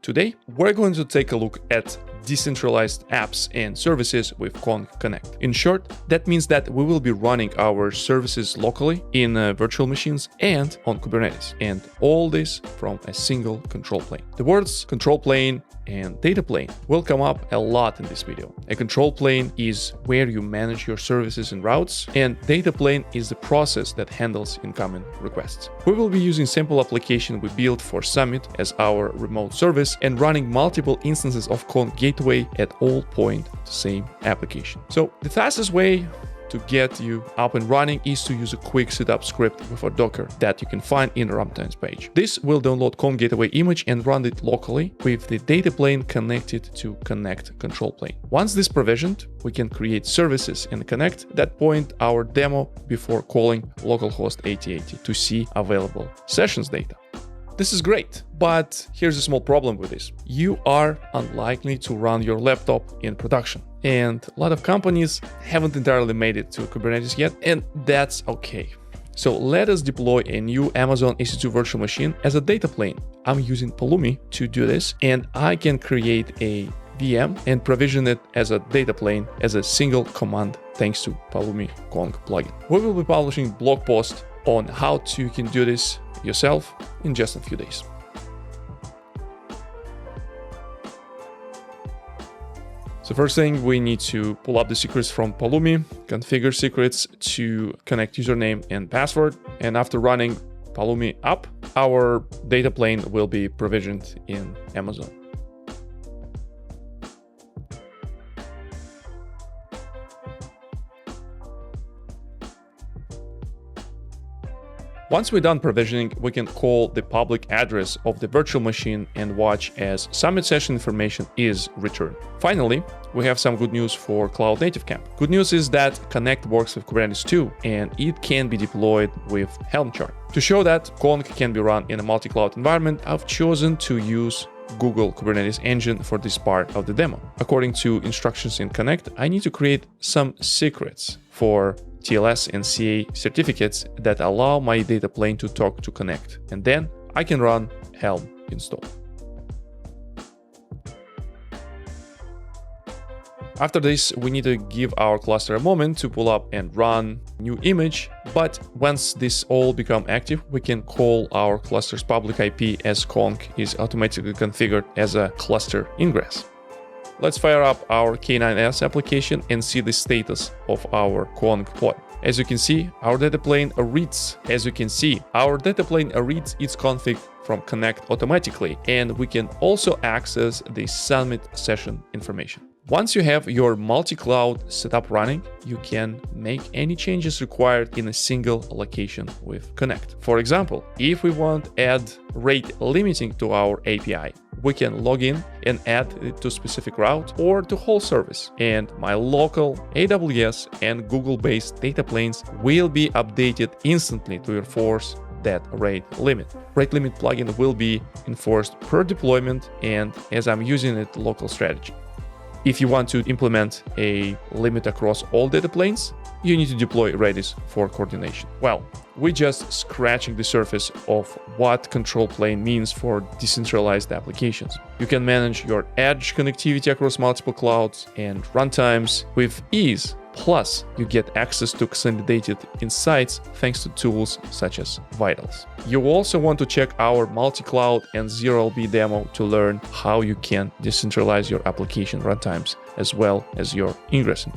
Today, we're going to take a look at decentralized apps and services with Konnect. In short, that means that we will be running our services locally in virtual machines and on Kubernetes, and all this from a single control plane. The words control plane and data plane will come up a lot in this video. A control plane is where you manage your services and routes, and data plane is the process that handles incoming requests. We will be using sample application we built for Summit as our remote service and running multiple instances of Konnect gateway at all point the same application. So the fastest way to get you up and running is to use a quick setup script with a Docker that you can find in the runtimes page. This will download Konnect gateway image and run it locally with the data plane connected to Konnect control plane. Once this provisioned, we can create services in Konnect that point our demo before calling localhost 8080 to see available sessions data. This is great, but here's a small problem with this. You are unlikely to run your laptop in production. And a lot of companies haven't entirely made it to Kubernetes yet, and that's okay. So let us deploy a new Amazon EC2 virtual machine as a data plane. I'm using Pulumi to do this, and I can create a VM and provision it as a data plane as a single command thanks to Pulumi Konnect plugin. We will be publishing blog post on how you can do this yourself in just a few days. So first thing, we need to pull up the secrets from Pulumi, configure secrets to connect username and password. And after running Pulumi up, our data plane will be provisioned in Amazon. Once we're done provisioning, we can call the public address of the virtual machine and watch as Summit session information is returned. Finally, we have some good news for Cloud Native Camp. Good news is that Konnect works with Kubernetes too, and it can be deployed with Helm chart. To show that Konnect can be run in a multi-cloud environment, I've chosen to use Google Kubernetes Engine for this part of the demo. According to instructions in Konnect, I need to create some secrets for TLS and CA certificates that allow my data plane to talk to Konnect, and then I can run Helm install. After this, we need to give our cluster a moment to pull up and run new image, but once this all become active, we can call our cluster's public IP as Konnect is automatically configured as a cluster ingress. Let's fire up our K9s application and see the status of our Konnect pod. As you can see, our data plane reads its config from Konnect automatically, and we can also access the Summit session information. Once you have your multi-cloud setup running, you can make any changes required in a single location with Konnect. For example, if we want to add rate limiting to our API, we can log in and add it to specific route or to whole service. And my local AWS and Google-based data planes will be updated instantly to enforce that rate limit. Rate limit plugin will be enforced per deployment and as I'm using it local strategy. If you want to implement a limit across all data planes, you need to deploy Redis for coordination. Well, we're just scratching the surface of what control plane means for decentralized applications. You can manage your edge connectivity across multiple clouds and runtimes with ease. Plus, you get access to consolidated insights thanks to tools such as Vitals. You also want to check our multi-cloud and zero-LB demo to learn how you can decentralize your application runtimes as well as your ingressing.